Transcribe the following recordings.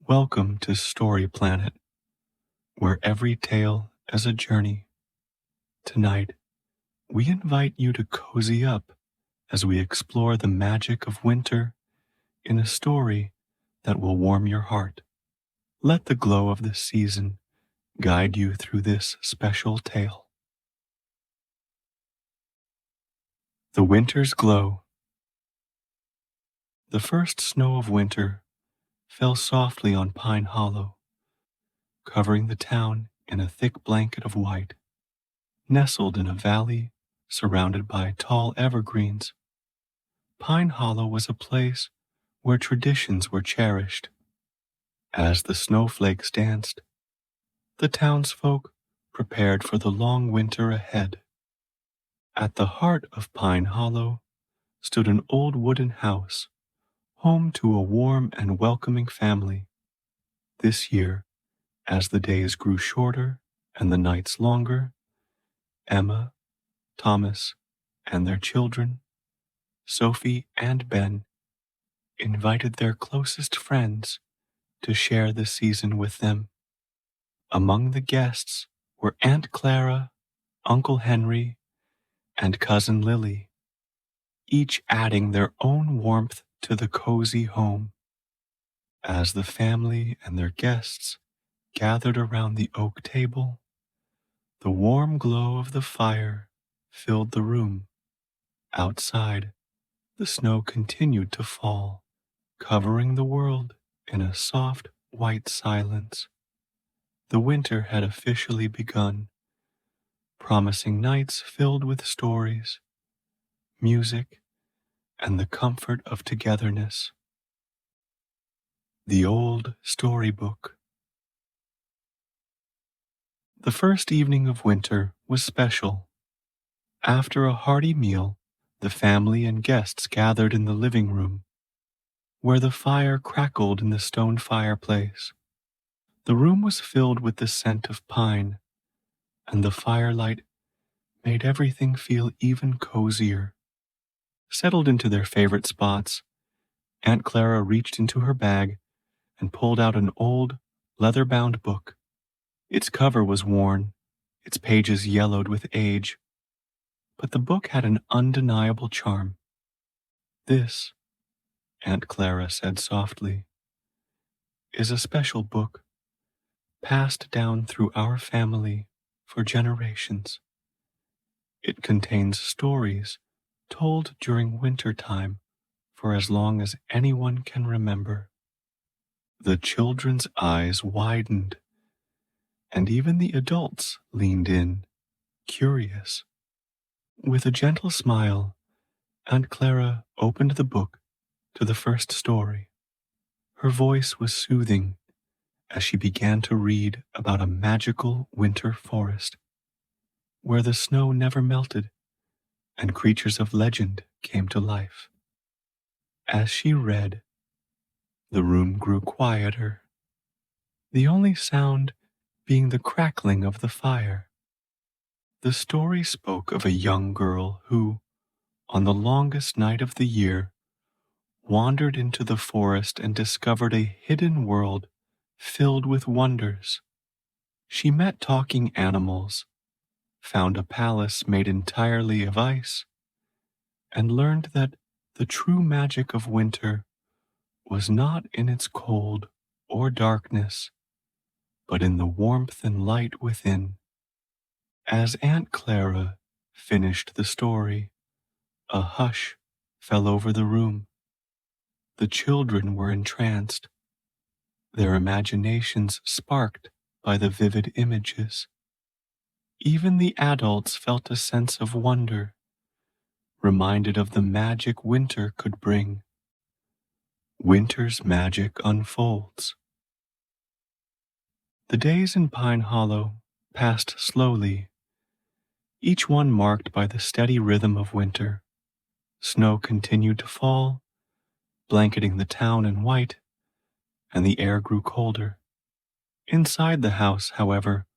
Welcome to Story Planet, where every tale is a journey. Tonight, we invite you to cozy up as we explore the magic of winter in a story that will warm your heart. Let the glow of the season guide you through this special tale. The Winter's Glow. The first snow of winter fell softly on Pine Hollow, covering the town in a thick blanket of white. Nestled in a valley surrounded by tall evergreens, Pine Hollow was a place where traditions were cherished. As the snowflakes danced, the townsfolk prepared for the long winter ahead. At the heart of Pine Hollow stood an old wooden house, home to a warm and welcoming family. This year, as the days grew shorter and the nights longer, Emma, Thomas, and their children, Sophie and Ben, invited their closest friends to share the season with them. Among the guests were Aunt Clara, Uncle Henry, and Cousin Lily, each adding their own warmth to the cozy home. As the family and their guests gathered around the oak table, the warm glow of the fire filled the room. Outside, the snow continued to fall, covering the world in a soft white silence. The winter had officially begun, promising nights filled with stories, music, and the comfort of togetherness. The Old Storybook. The first evening of winter was special. After a hearty meal, the family and guests gathered in the living room, where the fire crackled in the stone fireplace. The room was filled with the scent of pine, and the firelight made everything feel even cozier. Settled into their favorite spots, Aunt Clara reached into her bag and pulled out an old, leather-bound book. Its cover was worn, its pages yellowed with age, but the book had an undeniable charm. "This," Aunt Clara said softly, "is a special book, passed down through our family for generations. It contains stories told during winter time for as long as anyone can remember." The children's eyes widened, and even the adults leaned in, curious. With a gentle smile, Aunt Clara opened the book to the first story. Her voice was soothing as she began to read about a magical winter forest, where the snow never melted and creatures of legend came to life. As she read, the room grew quieter, the only sound being the crackling of the fire. The story spoke of a young girl who, on the longest night of the year, wandered into the forest and discovered a hidden world filled with wonders. She met talking animals, found a palace made entirely of ice, and learned that the true magic of winter was not in its cold or darkness, but in the warmth and light within. As Aunt Clara finished the story, a hush fell over the room. The children were entranced, their imaginations sparked by the vivid images. Even the adults felt a sense of wonder, reminded of the magic winter could bring. Winter's magic unfolds. The days in Pine Hollow passed slowly, each one marked by the steady rhythm of winter. Snow continued to fall, blanketing the town in white, and the air grew colder. Inside the house, however,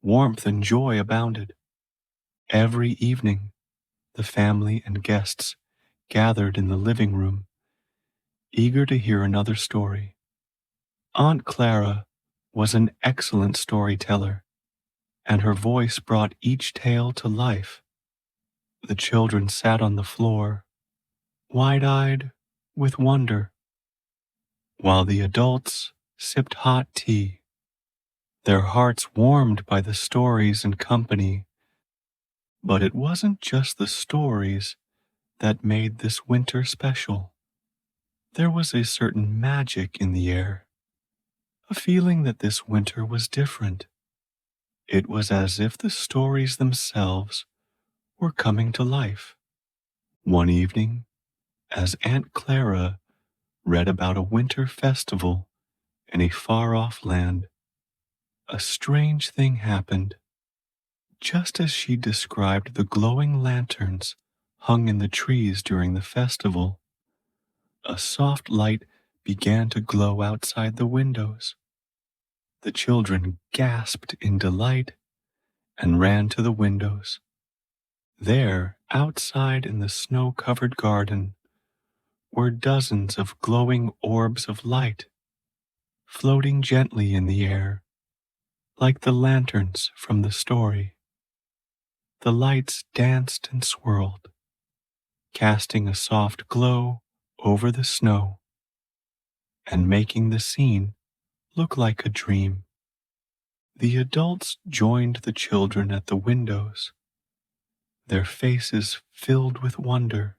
warmth and joy abounded. Every evening, the family and guests gathered in the living room, eager to hear another story. Aunt Clara was an excellent storyteller, and her voice brought each tale to life. The children sat on the floor, wide-eyed with wonder, while the adults sipped hot tea, their hearts warmed by the stories and company. But it wasn't just the stories that made this winter special. There was a certain magic in the air, a feeling that this winter was different. It was as if the stories themselves were coming to life. One evening, as Aunt Clara read about a winter festival in a far-off land, a strange thing happened. Just as she described the glowing lanterns hung in the trees during the festival, a soft light began to glow outside the windows. The children gasped in delight and ran to the windows. There, outside in the snow-covered garden, were dozens of glowing orbs of light, floating gently in the air, like the lanterns from the story. The lights danced and swirled, casting a soft glow over the snow and making the scene look like a dream. The adults joined the children at the windows, their faces filled with wonder.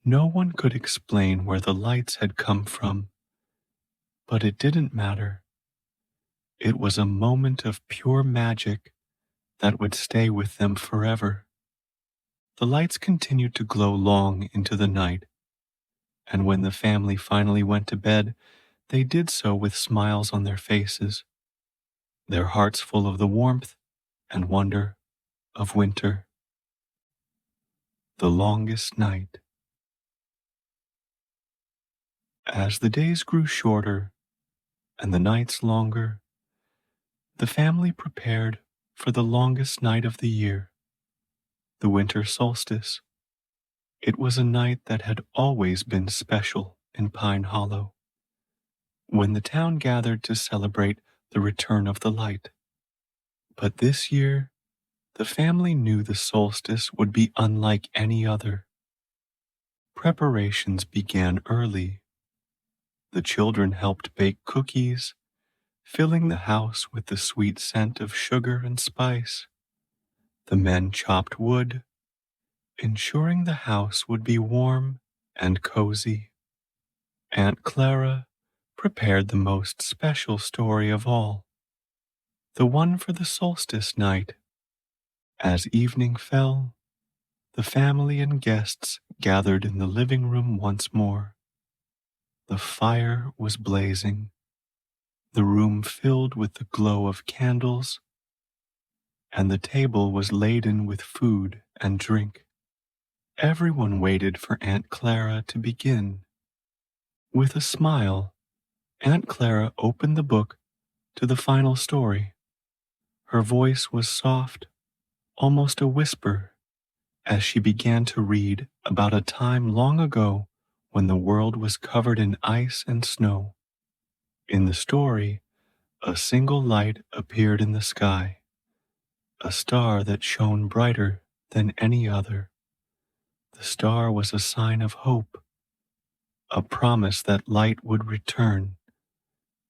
No one could explain where the lights had come from, but it didn't matter. It was a moment of pure magic that would stay with them forever. The lights continued to glow long into the night, and when the family finally went to bed, they did so with smiles on their faces, their hearts full of the warmth and wonder of winter. The longest night. As the days grew shorter and the nights longer, the family prepared for the longest night of the year, the winter solstice. It was a night that had always been special in Pine Hollow, when the town gathered to celebrate the return of the light. But this year, the family knew the solstice would be unlike any other. Preparations began early. The children helped bake cookies, filling the house with the sweet scent of sugar and spice. The men chopped wood, ensuring the house would be warm and cozy. Aunt Clara prepared the most special story of all, the one for the solstice night. As evening fell, the family and guests gathered in the living room once more. The fire was blazing, the room filled with the glow of candles, and the table was laden with food and drink. Everyone waited for Aunt Clara to begin. With a smile, Aunt Clara opened the book to the final story. Her voice was soft, almost a whisper, as she began to read about a time long ago when the world was covered in ice and snow. In the story, a single light appeared in the sky, a star that shone brighter than any other. The star was a sign of hope, a promise that light would return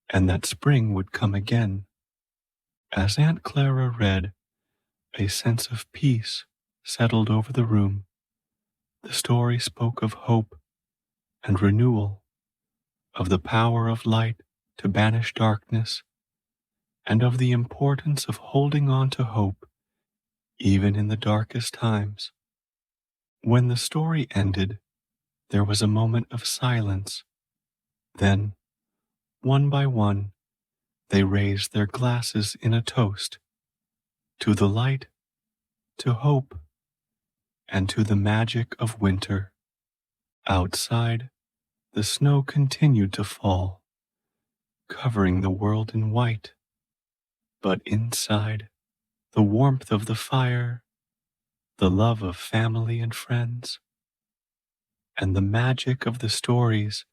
and that spring would come again. As Aunt Clara read, a sense of peace settled over the room. The story spoke of hope and renewal, of the power of light to banish darkness, and of the importance of holding on to hope even in the darkest times. When the story ended, there was a moment of silence. Then, one by one, they raised their glasses in a toast to the light, to hope, and to the magic of winter. Outside, the snow continued to fall, covering the world in white. But inside, the warmth of the fire, the love of family and friends, and the magic of the stories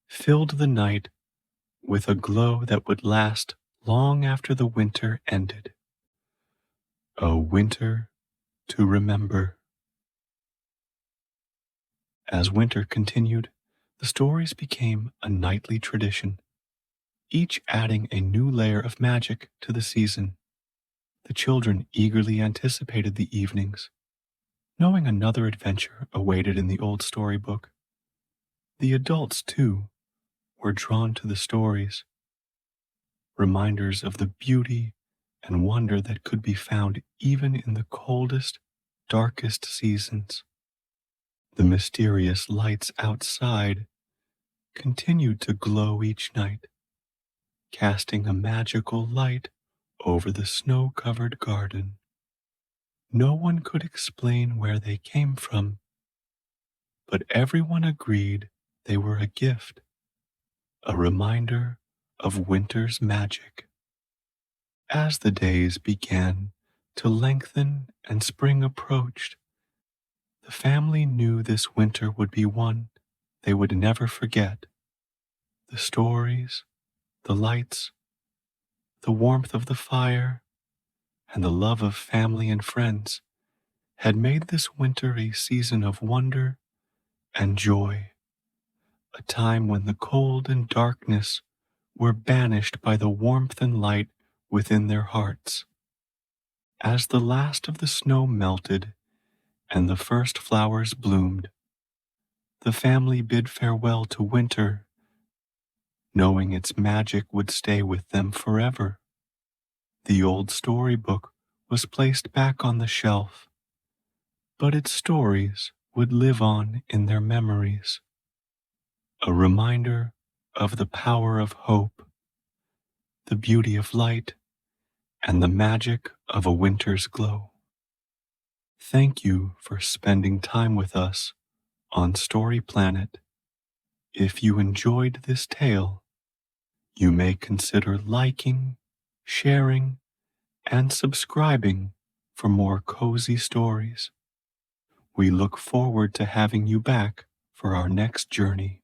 filled the night with a glow that would last long after the winter ended. A winter to remember. As winter continued, the stories became a nightly tradition, each adding a new layer of magic to the season. The children eagerly anticipated the evenings, knowing another adventure awaited in the old storybook. The adults, too, were drawn to the stories, reminders of the beauty and wonder that could be found even in the coldest, darkest seasons. The mysterious lights outside continued to glow each night, casting a magical light over the snow-covered garden. No one could explain where they came from, but everyone agreed they were a gift, a reminder of winter's magic. As the days began to lengthen and spring approached, the family knew this winter would be one they would never forget. The stories, the lights, the warmth of the fire, and the love of family and friends had made this winter a season of wonder and joy, a time when the cold and darkness were banished by the warmth and light within their hearts. As the last of the snow melted and the first flowers bloomed, the family bid farewell to winter, knowing its magic would stay with them forever. The old storybook was placed back on the shelf, but its stories would live on in their memories, a reminder of the power of hope, the beauty of light, and the magic of a winter's glow. Thank you for spending time with us on Story Planet. If you enjoyed this tale, you may consider liking, sharing, and subscribing for more cozy stories. We look forward to having you back for our next journey.